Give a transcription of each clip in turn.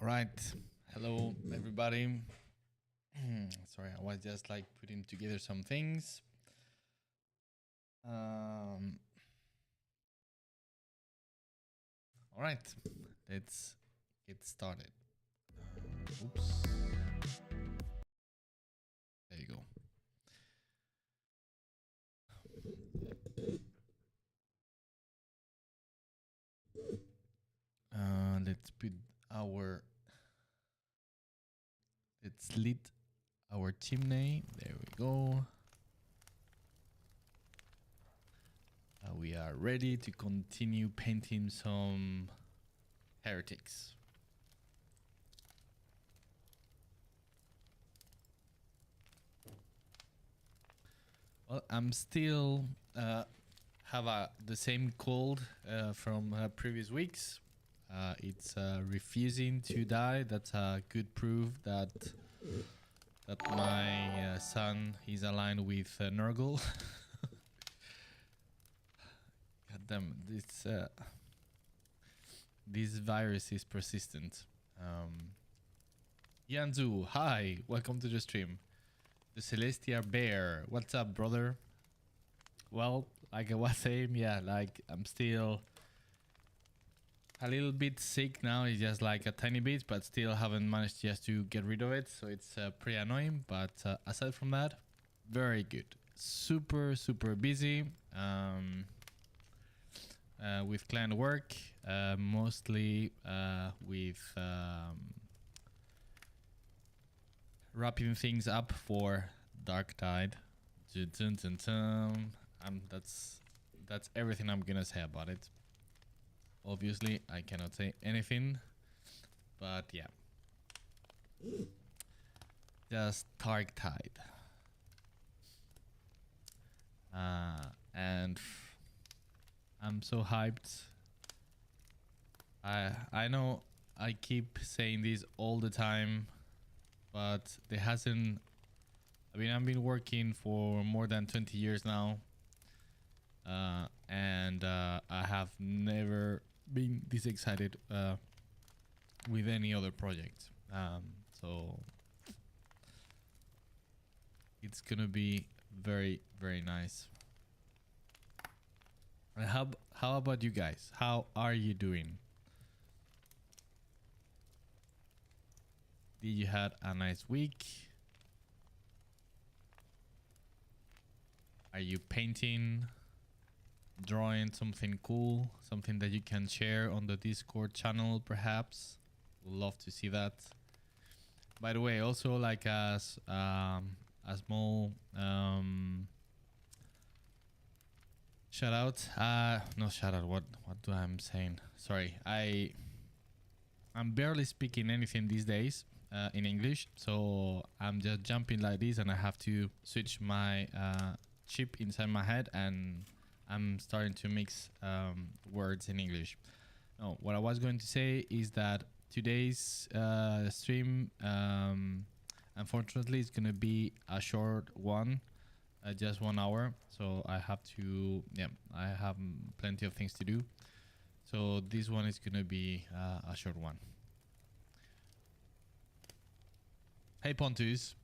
All right. Hello, everybody. Sorry, I was just like putting together some things. All right. Let's get started. Oops. There you go. Let's put our. Let's lit our chimney. There we go. We are ready to continue painting some heretics. Well, I'm still have the same cold from previous weeks. It's refusing to die. That's a good proof that my son is aligned with Nurgle. God damn, this virus is persistent. Yanzu, hi, welcome to the stream. The Celestia Bear, what's up, brother? Well, like I was saying, yeah, like I'm still a little bit sick now. It's just like a tiny bit, but still haven't managed just to get rid of it. So it's pretty annoying. But aside from that, very good. Super busy with client work, mostly with wrapping things up for Dark Tide. That's everything I'm gonna say about it. Obviously, I cannot say anything, but yeah. Just Dark Tide. And I'm so hyped. I know I keep saying this all the time, but there hasn't. I mean, I've been working for more than 20 years now, and I have never been this excited with any other project. So it's gonna be very nice. And how about you guys? How are you doing? Did you had a nice week? Are you painting, drawing something cool, something that you can share on the Discord channel perhaps? Would love to see that. By the way, also like as a small shout out. No shout out. What do I'm saying? Sorry, I'm barely speaking anything these days in English, so I'm just jumping like this, and I have to switch my chip inside my head, and I'm starting to mix words in English. No, what I was going to say is that today's stream, unfortunately, is going to be a short one, just 1 hour. So I have to, I have plenty of things to do. So this one is going to be a short one. Hey, Pontus.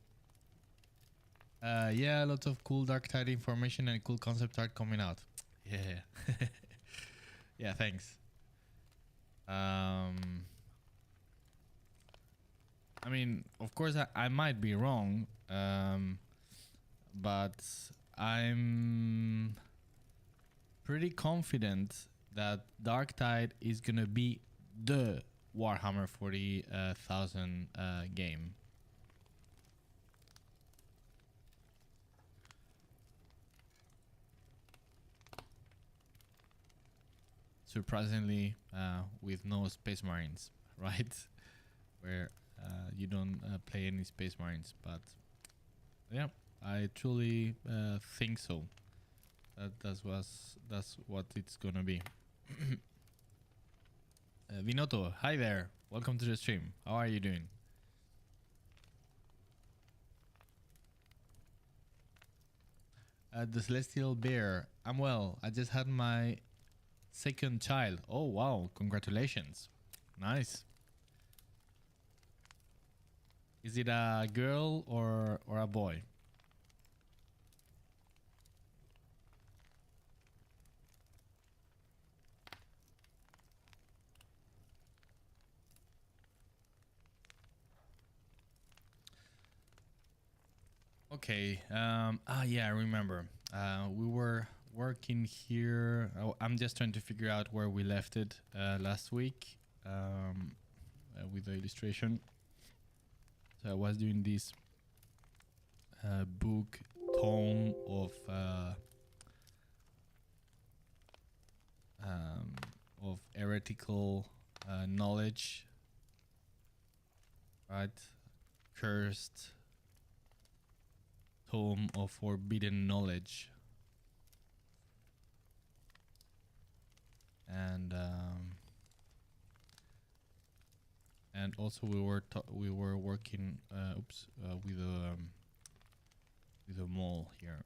Yeah, lots of cool Dark Tide information and cool concept art coming out. Yeah. Yeah, thanks. I mean, of course, I might be wrong, but I'm pretty confident that Dark Tide is gonna be the Warhammer 40,000 game. Surprisingly, with no Space Marines, right? Where you don't play any Space Marines, but yeah, I truly think so. That's what it's gonna be. Vinoto, hi there. Welcome to the stream. How are you doing? The Celestial Bear. I'm well. I just had my second child. Oh wow! Congratulations. Nice. Is it a girl or a boy? Okay. Yeah, I remember. We were working here. Oh, I'm just trying to figure out where we left it last week with the illustration. So I was doing this book tome of heretical knowledge, right? Cursed tome of forbidden knowledge, and also we were working with a mall here.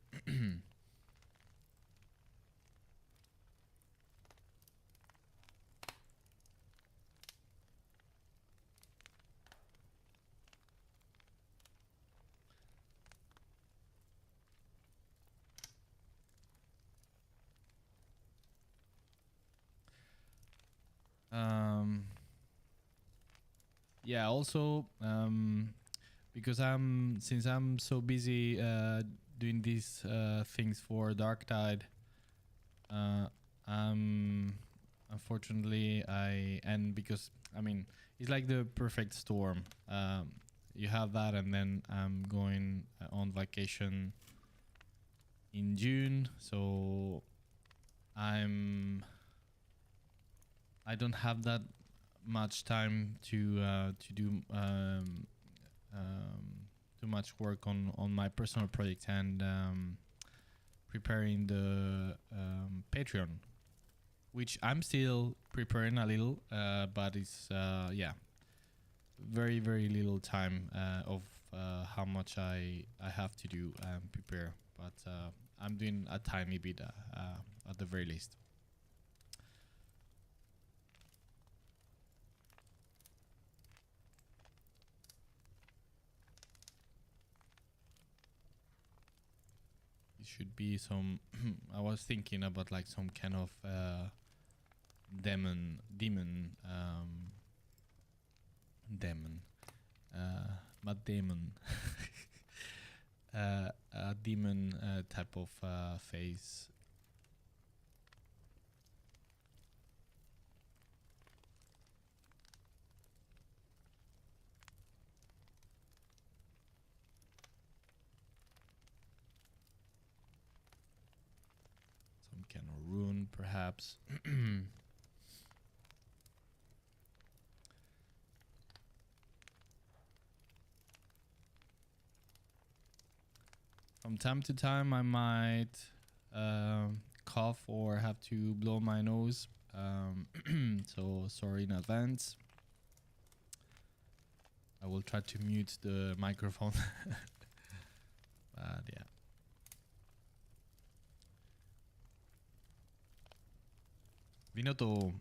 Yeah, also because since I'm so busy doing these things for Dark Tide, unfortunately because I mean it's like the perfect storm. You have that, and then I'm going on vacation in June, so I don't have that much time to do too much work on my personal project and preparing the Patreon, which I'm still preparing a little, but it's yeah, very little time of how much I have to do and prepare, but I'm doing a tiny bit at the very least. It should be some I was thinking about like some kind of demon not demon a demon type of face. Some kind of rune perhaps. From time to time, I might cough or have to blow my nose. So sorry in advance. I will try to mute the microphone. But yeah. Vinoto,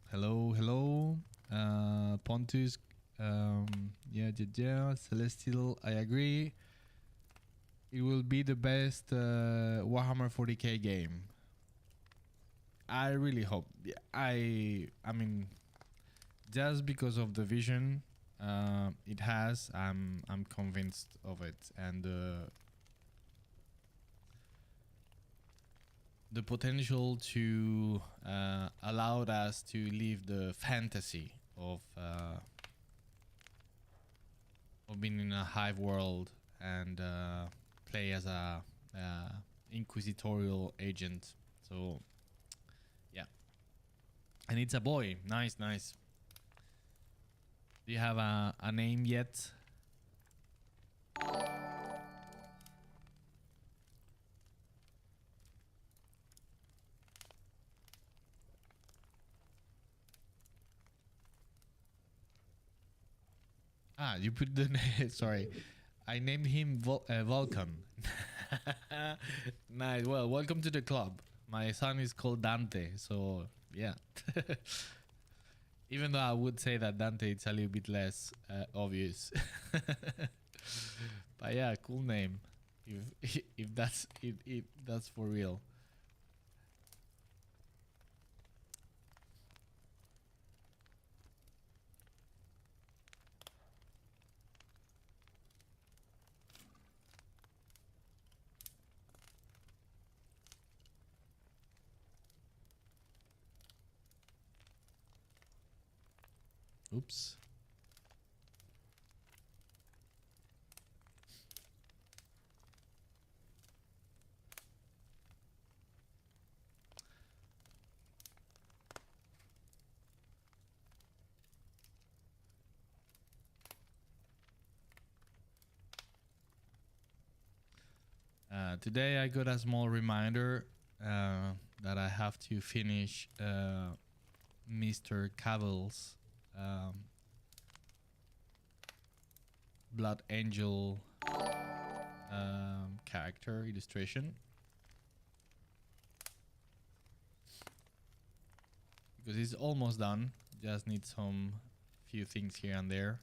hello. Pontus, yeah. Celestial, I agree. It will be the best Warhammer 40k game. I really hope. Yeah, I mean, just because of the vision it has, I'm convinced of it, and the potential to allow us to live the fantasy of being in a hive world and play as a inquisitorial agent. So yeah, and it's a boy. Nice. Do you have a name yet? You put the name. Sorry, I named him Vulcan. Nice. Well, welcome to the club. My son is called Dante, so yeah. Even though I would say that Dante it's a little bit less obvious. But yeah, cool name. If that's for real. Oops. Today I got a small reminder that I have to finish Mr. Cavill's Blood Angel character illustration, because it's almost done. Just need some few things here and there.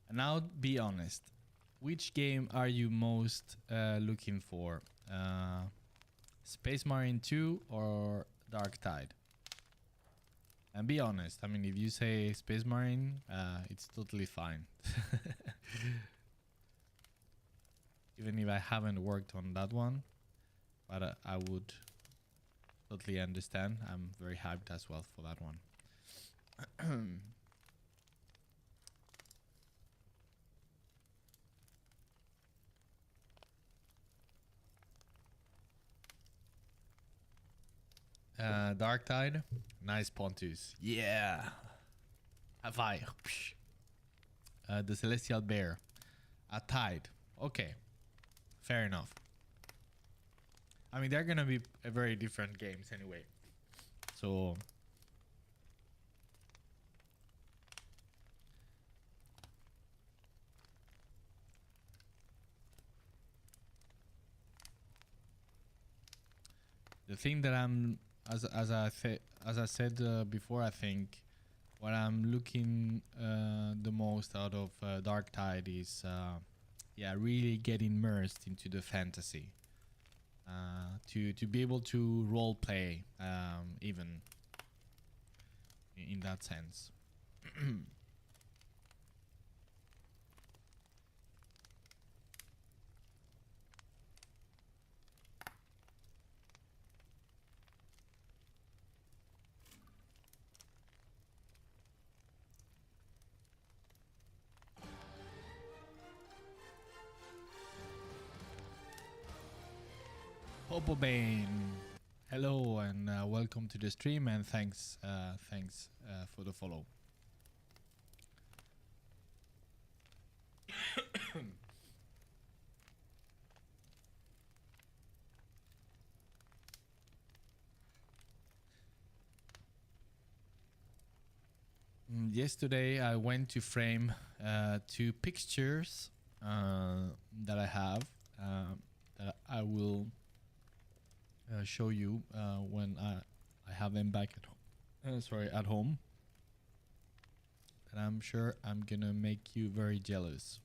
And now, be honest. Which game are you most looking for? Space Marine 2 or Dark Tide? And be honest. I mean, if you say Space Marine, it's totally fine. Even if I haven't worked on that one, but I would totally understand. I'm very hyped as well for that one. Dark Tide, nice Pontus. Yeah. High five. The Celestial Bear, a Tide. Okay, fair enough. I mean, they're gonna be very different games anyway. So the thing that I'm, as I said before, I think what I'm looking the most out of Dark Tide is, yeah, really get immersed into the fantasy. To be able to role play, even in that sense. Hopobane, hello and welcome to the stream, and thanks for the follow. Yesterday I went to frame 2 pictures that I have, that I will show you when I have them back at home. And I'm sure I'm gonna make you very jealous.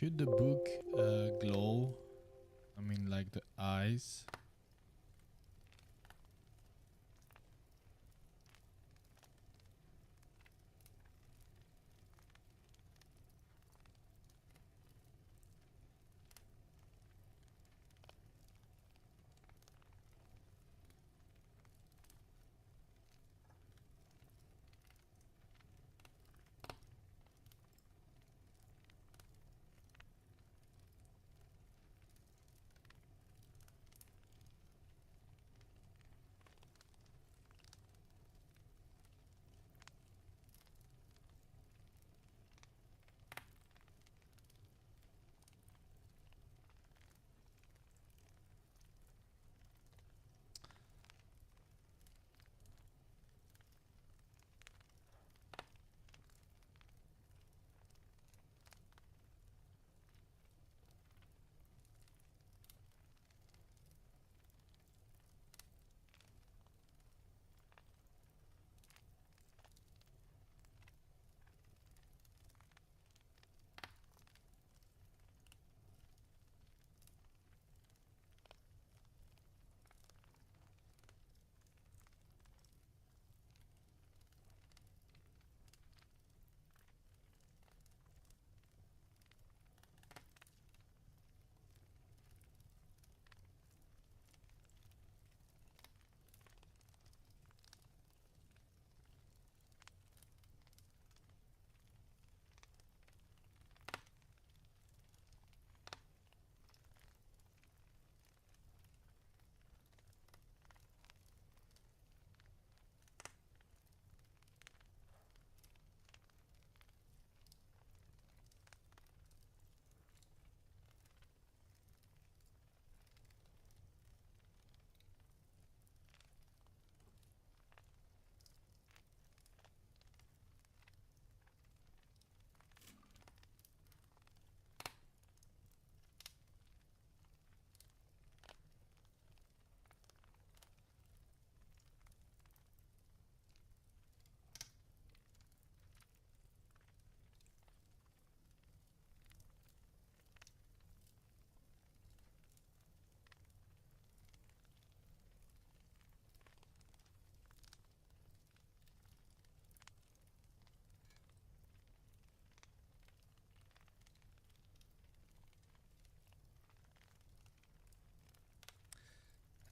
Should the book glow? I mean, like the eyes.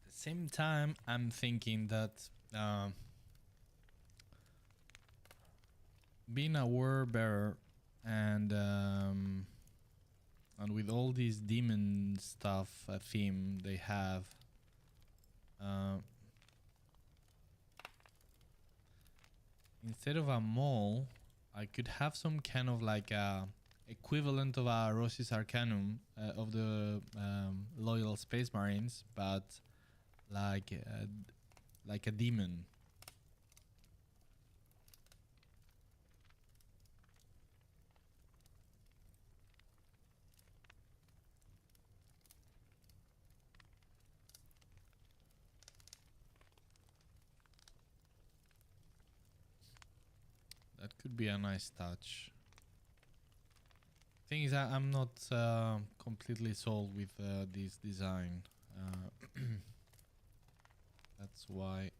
At the same time, I'm thinking that being a word bearer and with all these demon stuff theme they have, uh, instead of a mole, I could have some kind of like a equivalent of a Rosis Arcanum of the Loyal Space Marines, but like a demon. That could be a nice touch. Thing is, I'm not completely sold with this design. That's why.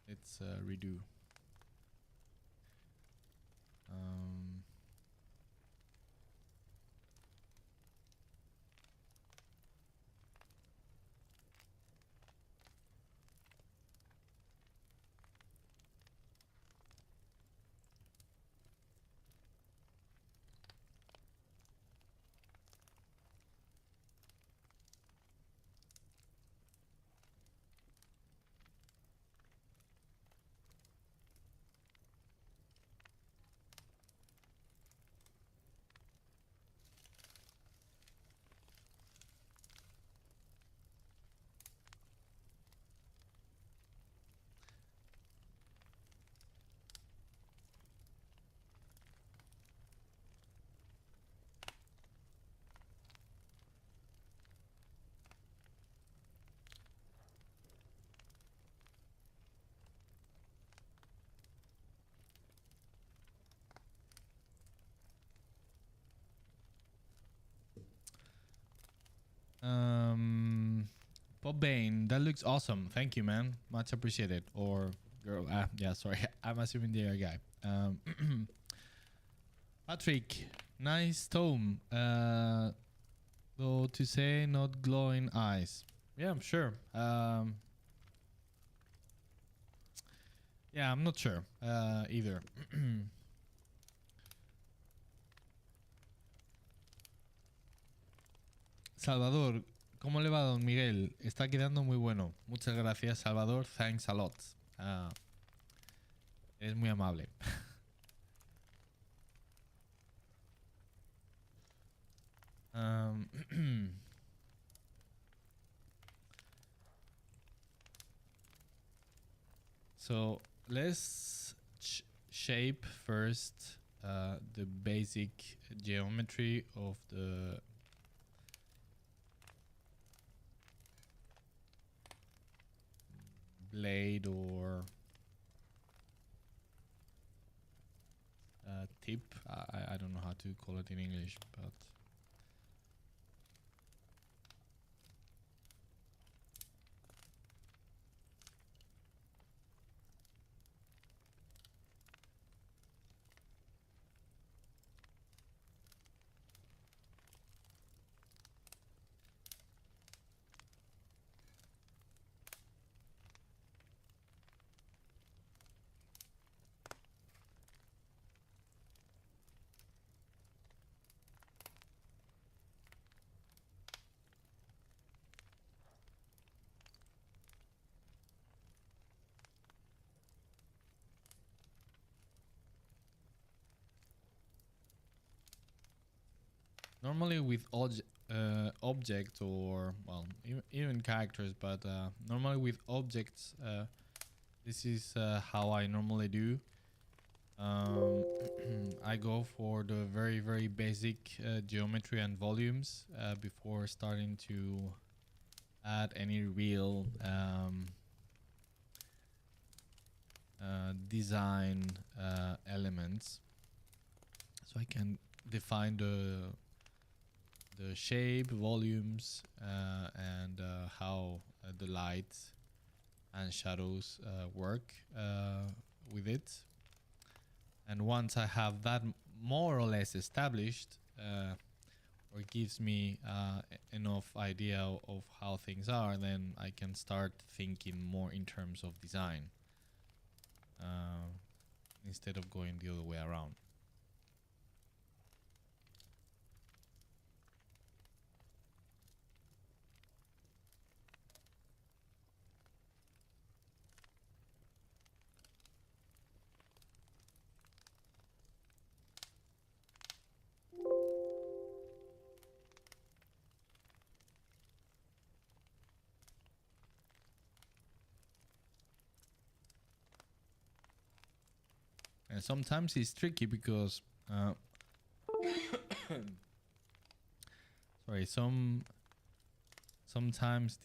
Let's redo. Um, Bane, that looks awesome. Thank you, man. Much appreciated. Or girl. Yeah, sorry. I'm assuming they're a guy. Patrick, nice tome. Though to say not glowing eyes. Yeah, I'm sure. Yeah, I'm not sure either. Salvador, ¿cómo le va, don Miguel? Está quedando muy bueno. Muchas gracias, Salvador. Thanks a lot. Es muy amable. So let's shape first the basic geometry of the blade or tip. I don't know how to call it in English, but normally with object or well even characters, but normally with objects this is how I normally do. I go for the very basic geometry and volumes before starting to add any real design elements, so I can define the shape, volumes, and how the light and shadows work with it. And once I have that more or less established, or gives me enough idea of how things are, then I can start thinking more in terms of design instead of going the other way around. And sometimes it's tricky because sorry, sometimes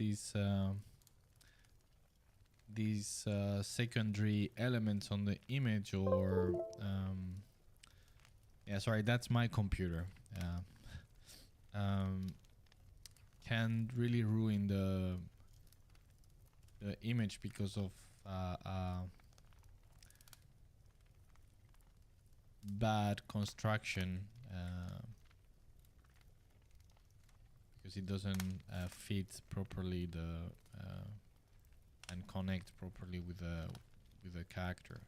these secondary elements on the image, or yeah, sorry, that's my computer, can really ruin the image because of bad construction, because it doesn't fit properly and connect properly with the character.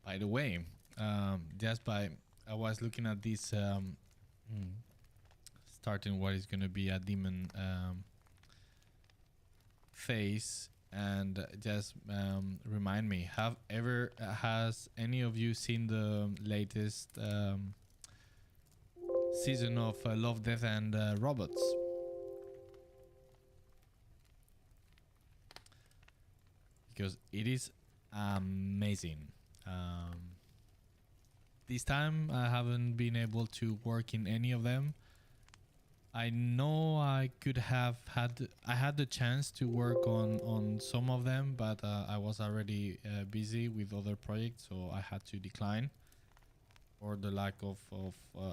By the way, just by I was looking at this, starting what is going to be a demon phase, and just remind me, has any of you seen the latest season of Love, Death and Robots? Because it is amazing. This time I haven't been able to work in any of them. I know I had the chance to work on some of them, but I was already busy with other projects, so I had to decline for the lack of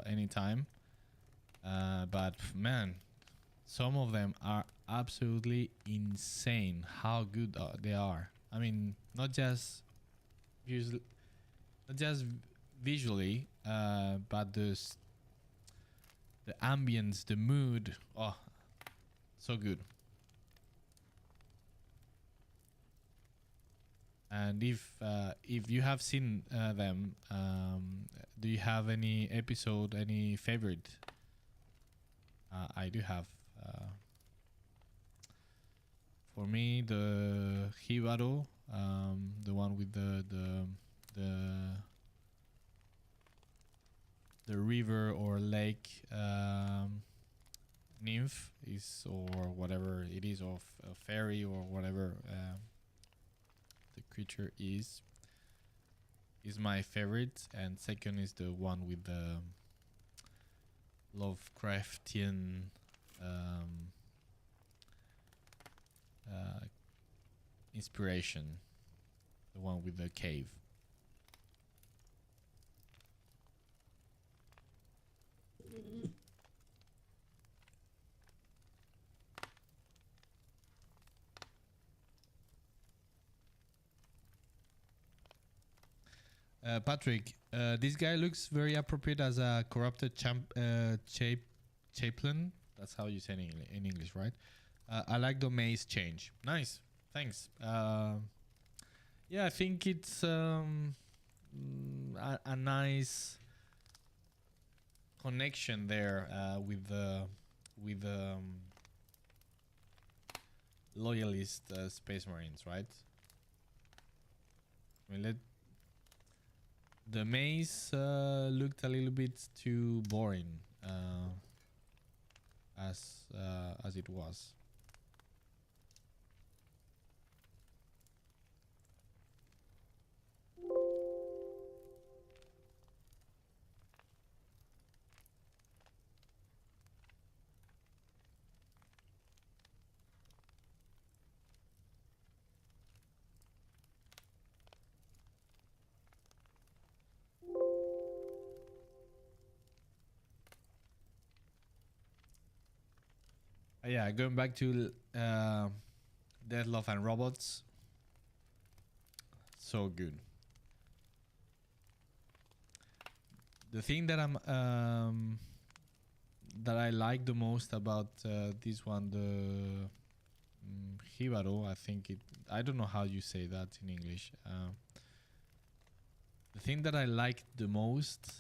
any time. But man, some of them are absolutely insane how good they are. I mean, not just visually, but the ambience, the mood. Oh, so good. And if you have seen them, do you have any episode, any favorite? I do have. For me, the Hibaro, the one with the river or lake nymph is, or whatever it is, of a fairy or whatever the creature is my favorite. And second is the one with the Lovecraftian inspiration, the one with the cave. Patrick, this guy looks very appropriate as a corrupted chaplain. That's how you say it in English, right? I like the maze change. Nice, thanks. Yeah, I think it's a nice connection there with the loyalist Space Marines, right? I mean, the maze looked a little bit too boring as it was. Yeah, going back to Death, Love and Robots. So good. The thing that that I like the most about this one, the Hibaro, I think I don't know how you say that in English. The thing that I like the most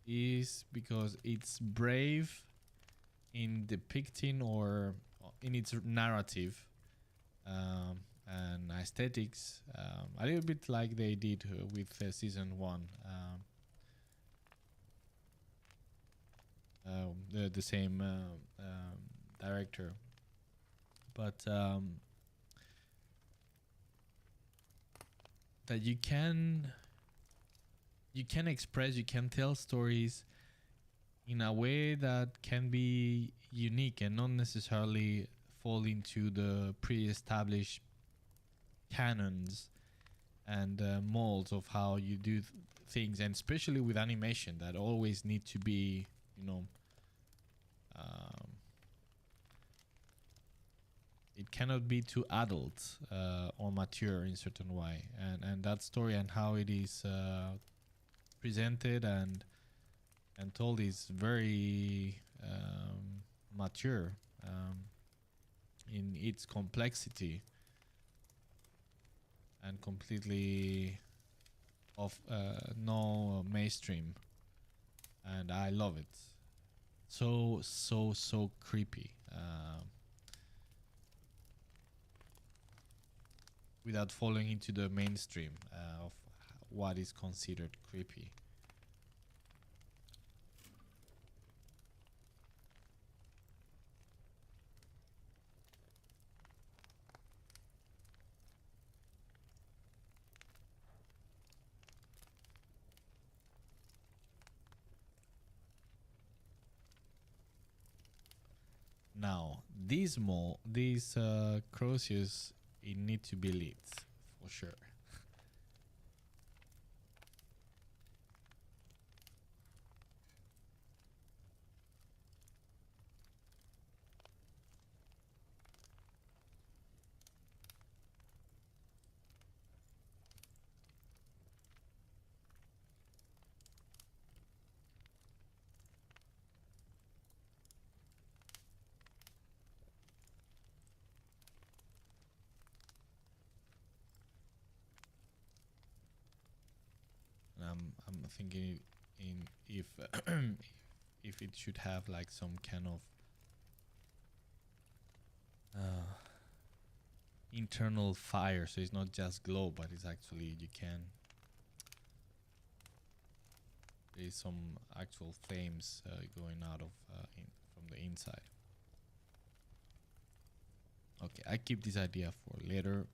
is because it's brave in depicting or in its narrative and aesthetics, a little bit like they did with season 1. The same director, but that you can express, you can tell stories in a way that can be unique and not necessarily fall into the pre-established canons and molds of how you do things, and especially with animation that always need to be, you know, it cannot be too adult or mature in certain way, and that story and how it is presented and told is very mature in its complexity and completely of no mainstream, and I love it. So creepy. Without falling into the mainstream of what is considered creepy. Now, these Crozius, it need to be lit for sure. I'm thinking in if if it should have like some kind of internal fire, so it's not just glow, but it's actually you can. There's some actual flames going out of from the inside. Okay, I keep this idea for later.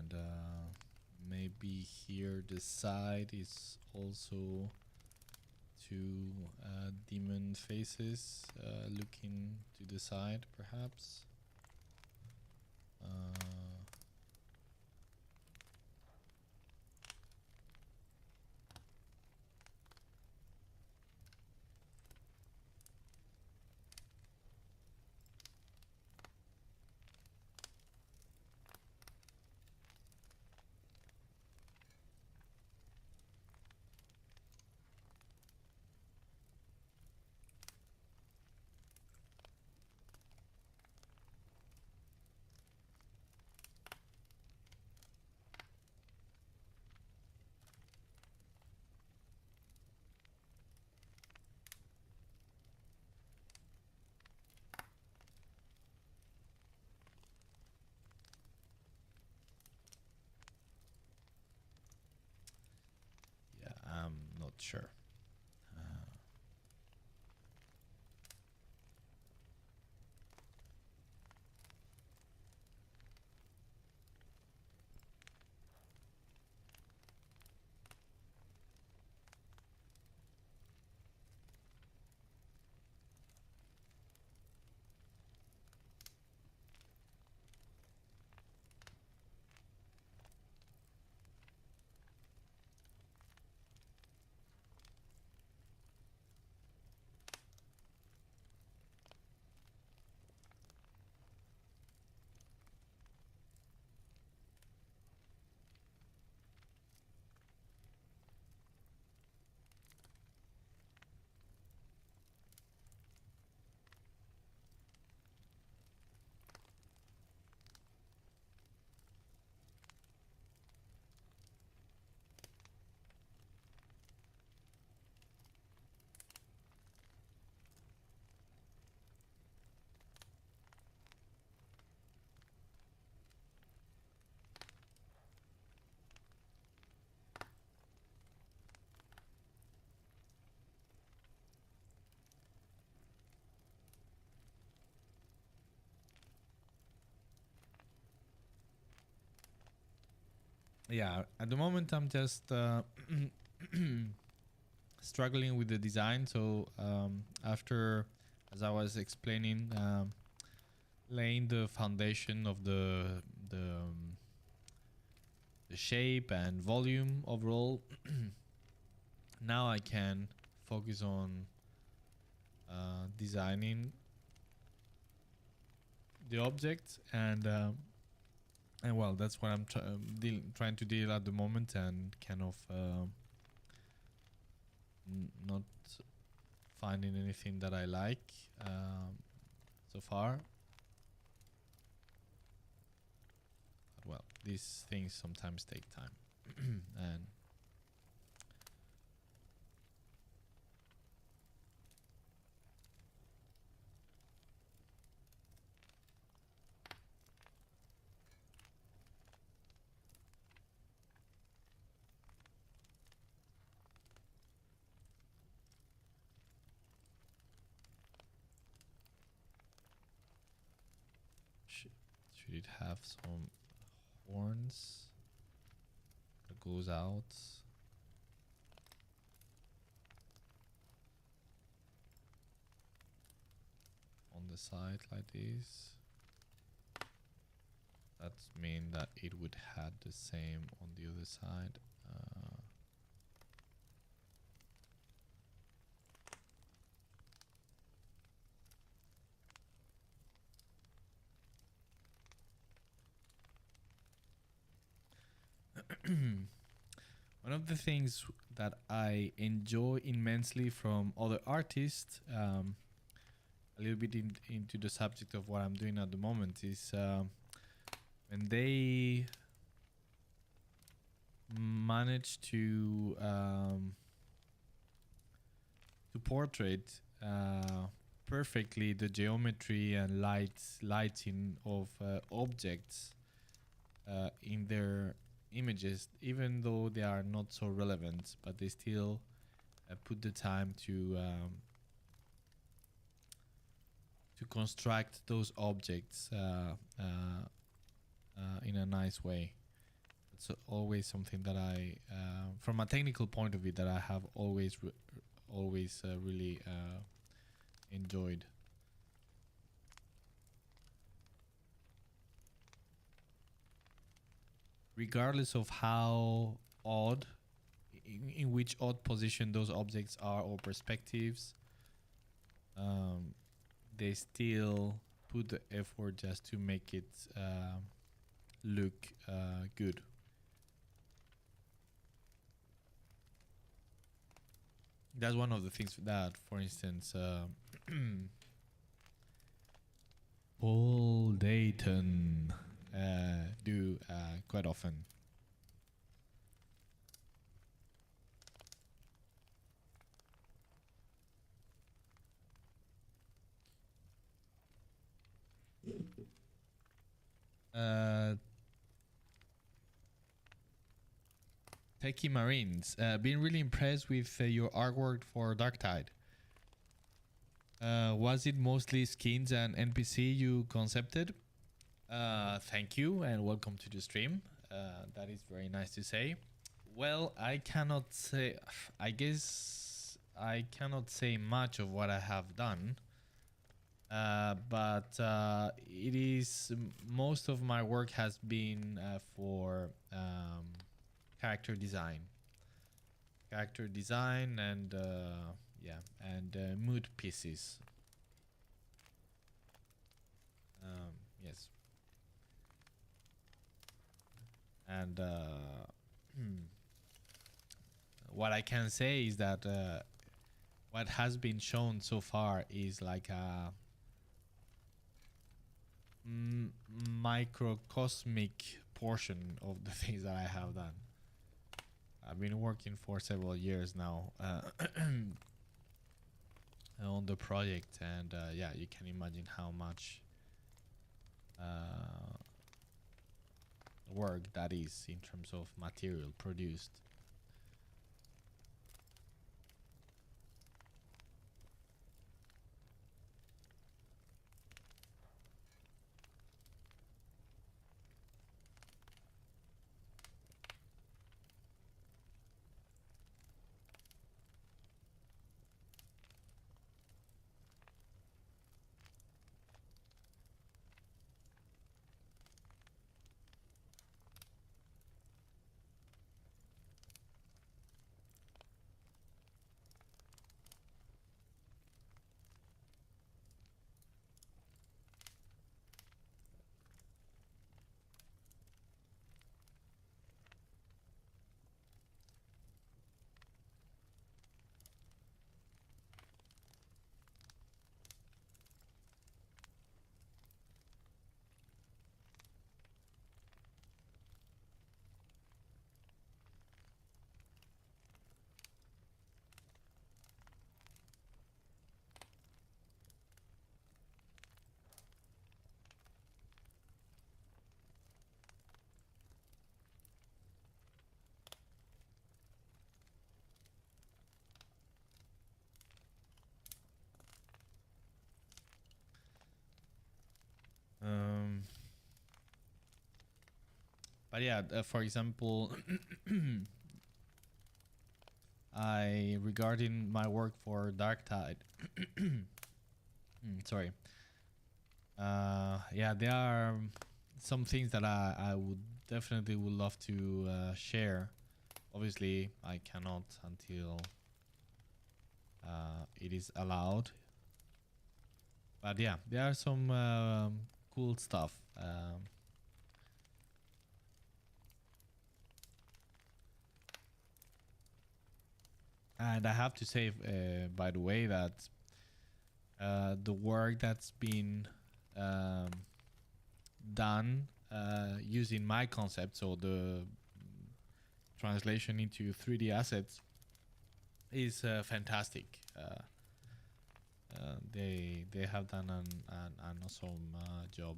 And maybe here the side is also two demon faces looking to the side, perhaps. sure. Yeah, at the moment I'm just struggling with the design. So after, as I was explaining, laying the foundation of the shape and volume overall, now I can focus on designing the object, and well, that's what I'm trying to deal at the moment, and kind of not finding anything that I like so far. But well, these things sometimes take time. And should it have some horns that goes out on the side like this? That mean that it would have the same on the other side. One of the things that I enjoy immensely from other artists, a little bit into the subject of what I'm doing at the moment, is when they manage to portray perfectly the geometry and lighting of objects in their images, even though they are not so relevant, but they still put the time to construct those objects in a nice way. It's always something that I, from a technical point of view, that I have always really enjoyed. Regardless of how odd, in which odd position those objects are or perspectives, they still put the effort just to make it look good. That's one of the things that, for instance, Paul Dayton do quite often. Techie Marines. Been really impressed with your artwork for Darktide. Was it mostly skins and NPC you concepted? Thank you and welcome to the stream. That is very nice to say. Well, I cannot say, I guess I cannot say much of what I have done. But it is, most of my work has been for character design and yeah, and mood pieces. Yes, and what I can say is that what has been shown so far is like a microcosmic portion of the things that I have done. I've been working for several years now on the project, and yeah, you can imagine how much work that is in terms of material produced. But yeah, for example, regarding my work for Darktide, sorry. Yeah, there are some things that I would definitely would love to share. Obviously, I cannot until it is allowed. But yeah, there are some cool stuff. And I have to say, by the way, that the work that's been done using my concept, so the translation into 3D assets, is fantastic. They have done an awesome job.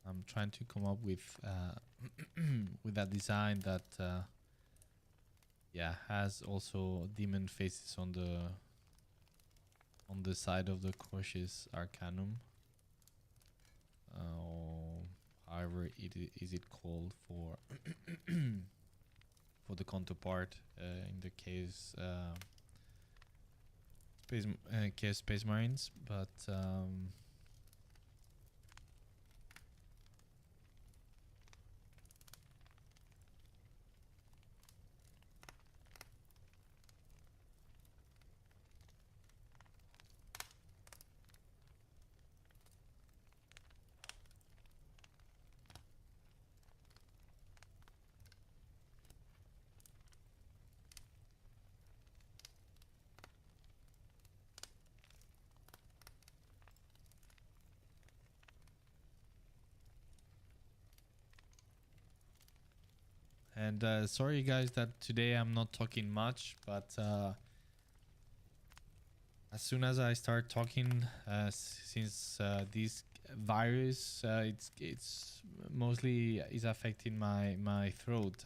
I'm trying to come up with with a design that yeah, has also demon faces on the side of the Cautious Arcanum. However, is it called for for the counterpart in the case Chaos Space Marines, but and sorry guys that today I'm not talking much, but as soon as I start talking, since this virus, it's mostly is affecting my throat.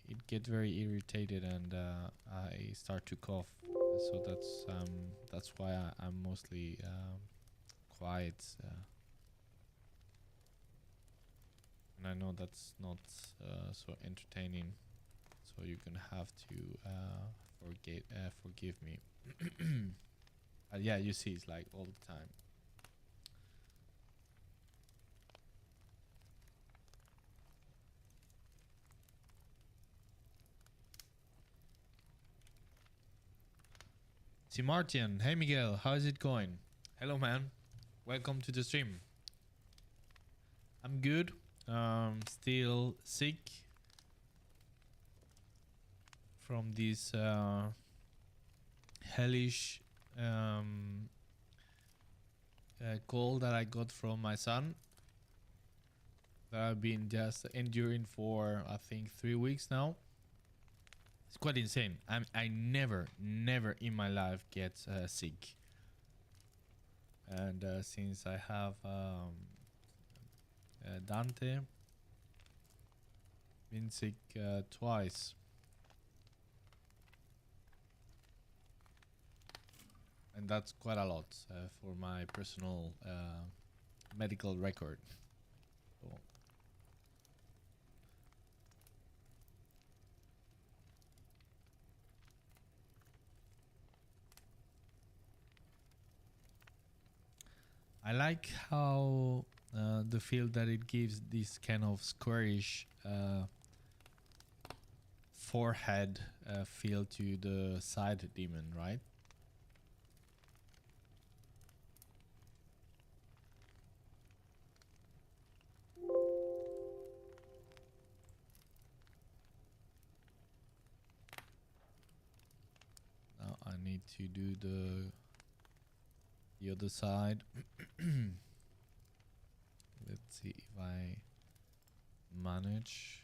It get very irritated and I start to cough. So that's why I'm mostly quiet. And I know that's not so entertaining. So you're gonna have to forgive me. Yeah, you see, it's like all the time. See Martin, hey Miguel, how is it going? Hello, man. Welcome to the stream. I'm good. Still sick from this hellish cold that I got from my son. That I've been just enduring for I think 3 weeks now. It's quite insane. I never in my life get sick. And since I have Dante, been sick twice. And that's quite a lot for my personal medical record. So. I like how the feel that it gives this kind of squarish forehead feel to the side demon, right? Now I need to do the other side. Let's see if I manage.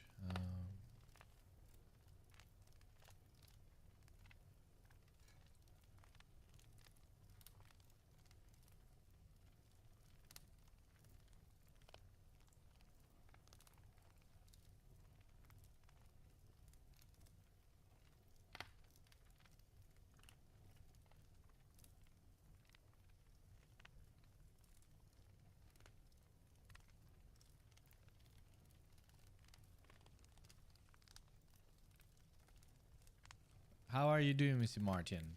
How are you doing, Mr. Martin?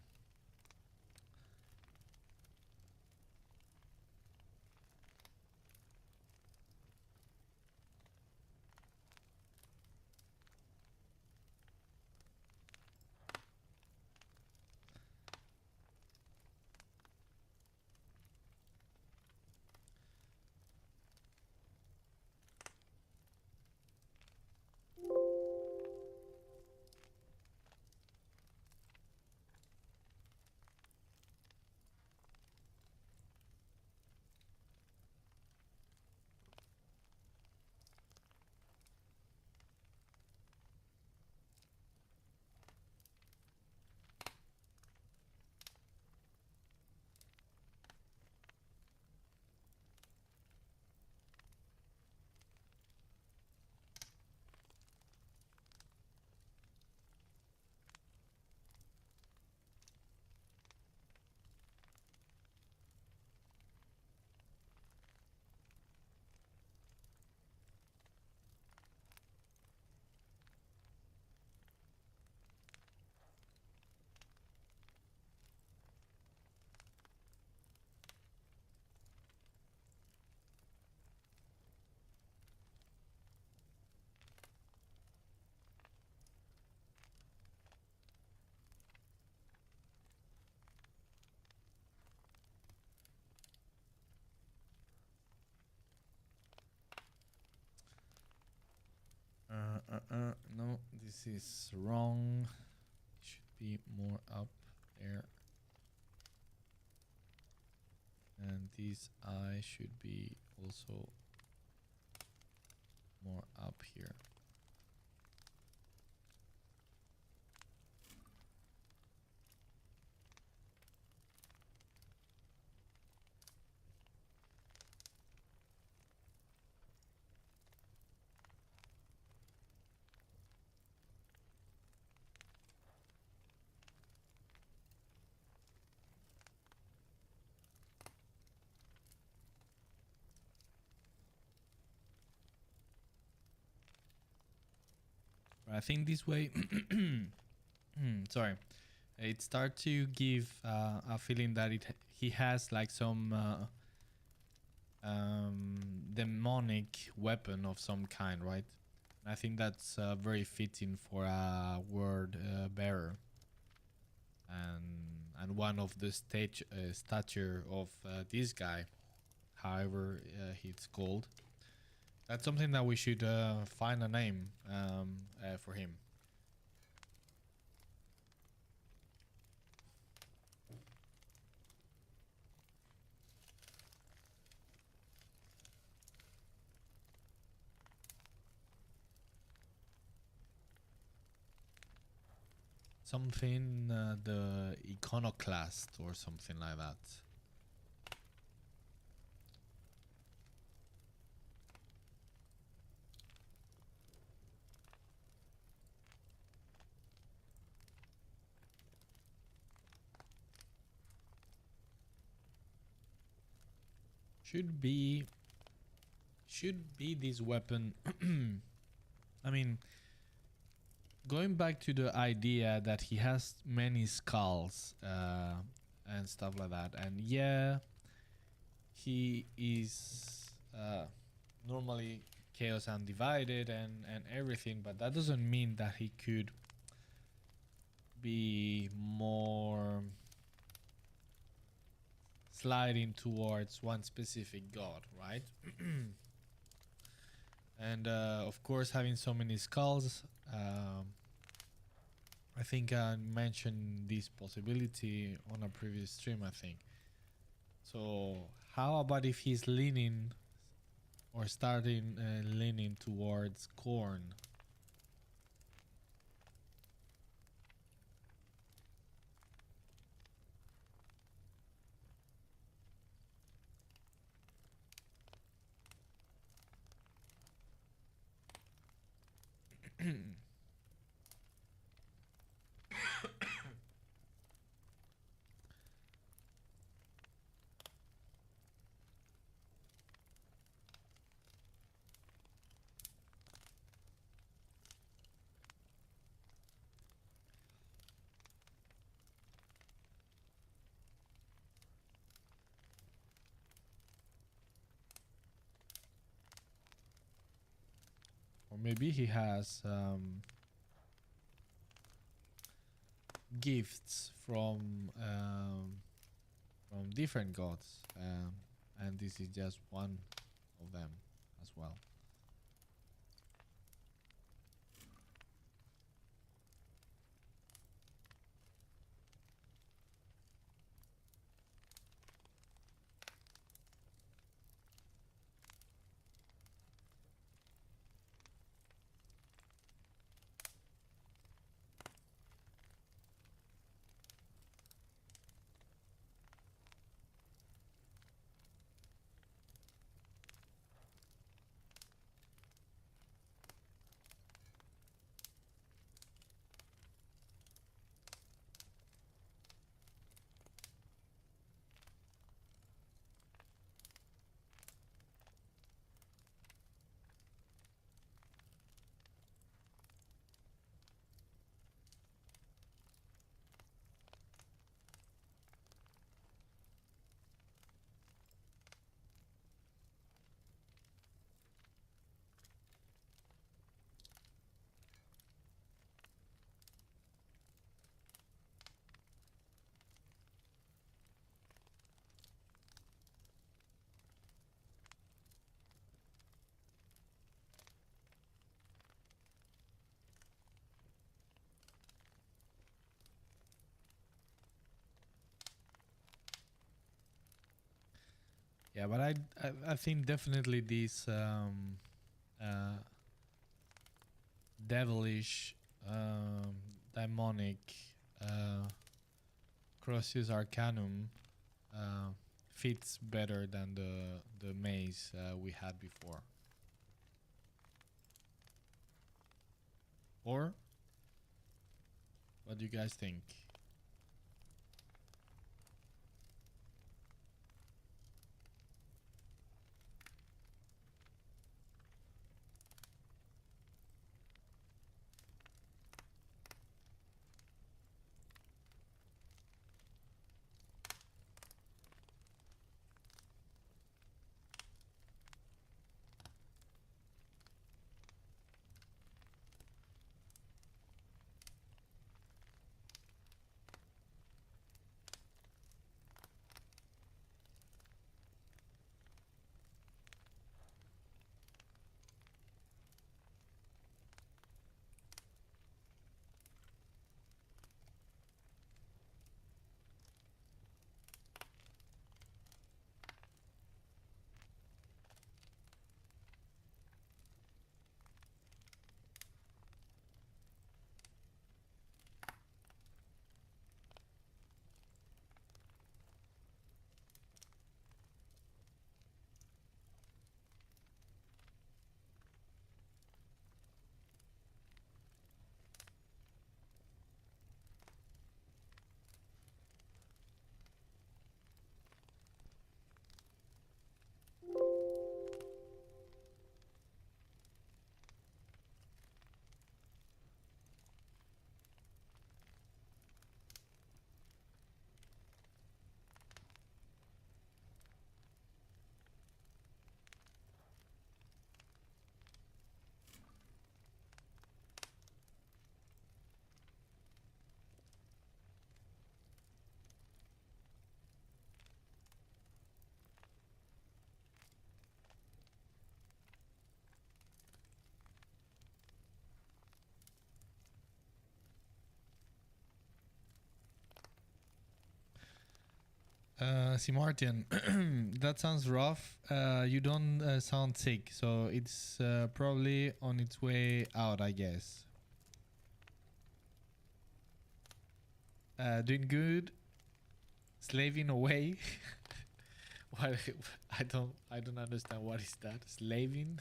This is wrong. Should be more up there. And this eye should be also more up here. I think this way, sorry, it starts to give a feeling that he has like some demonic weapon of some kind, right? I think that's very fitting for a word bearer, and one of the stature of this guy, however he's called. That's something that we should find a name for him. Something the iconoclast or something like that. Should be this weapon. I mean, going back to the idea that he has many skulls and stuff like that, and yeah, he is normally chaos undivided and everything, but that doesn't mean that he could be more sliding towards one specific god, right? And of course, having so many skulls, I think I mentioned this possibility on a previous stream, I think. So how about if he's leaning or starting leaning towards corn? Or maybe he has gifts from different gods, and this is just one of them as well. Yeah, but I think definitely this uh, devilish, demonic, uh, Crossius Arcanum uh, fits better than the maze we had before. Or what do you guys think? See, Martin, that sounds rough. You don't sound sick, so it's probably on its way out, I guess. Doing good. Slaving away. What? I don't understand what is that. Slaving.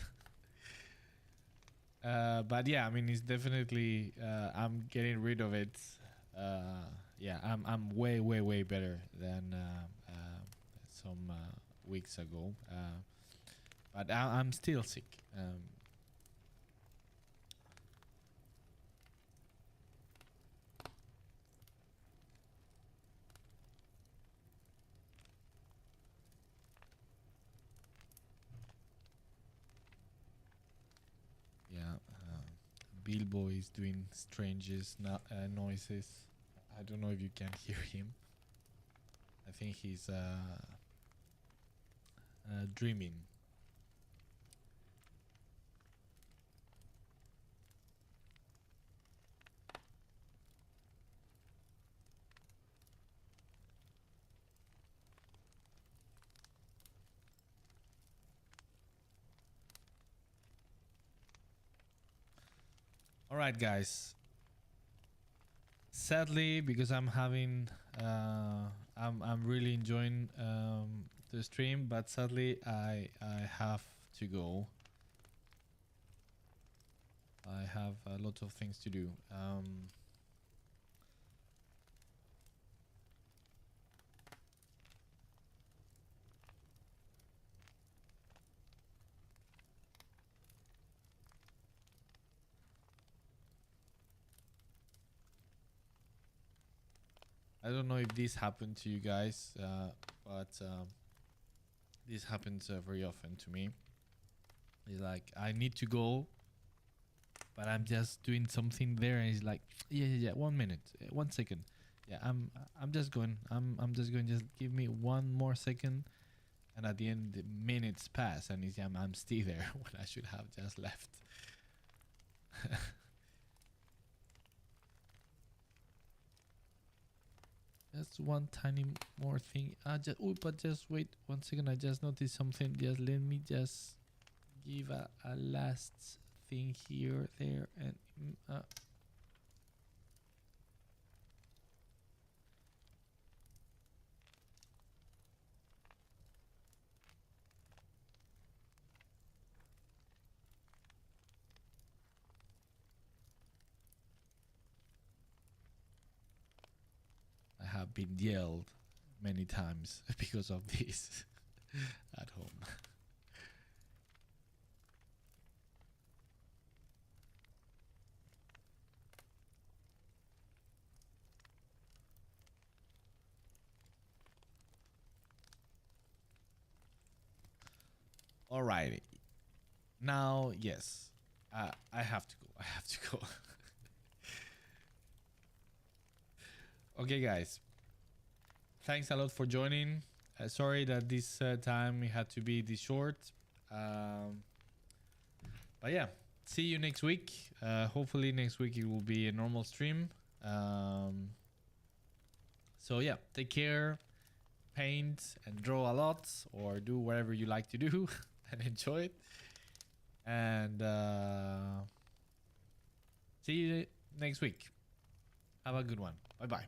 But yeah, I mean, it's definitely. I'm getting rid of it. Yeah, I'm way better than some weeks ago. But I'm still sick. Yeah, Bilbo is doing strangest noises. I don't know if you can hear him. I think he's dreaming. All right, guys. Sadly, because I'm having, I'm really enjoying the stream, but sadly, I have to go. I have a lot of things to do. I don't know if this happened to you guys, but this happens very often to me. It's like I need to go, but I'm just doing something there, and it's like, yeah. 1 minute, 1 second. Yeah, I'm just going. I'm just going. Just give me 1 more second, and at the end, the minutes pass, and it's, I'm still there when I should have just left. Just one tiny more thing. But just wait 1 second. I just noticed something. Just let me just give a last thing here, there, and I have been yelled many times because of this at home. Alrighty. Now, yes, I have to go. I have to go. Okay, guys. Thanks a lot for joining. Sorry that this time it had to be this short. But yeah, see you next week. Hopefully next week it will be a normal stream. So yeah, take care, paint and draw a lot, or do whatever you like to do and enjoy it. And see you next week. Have a good one. Bye bye.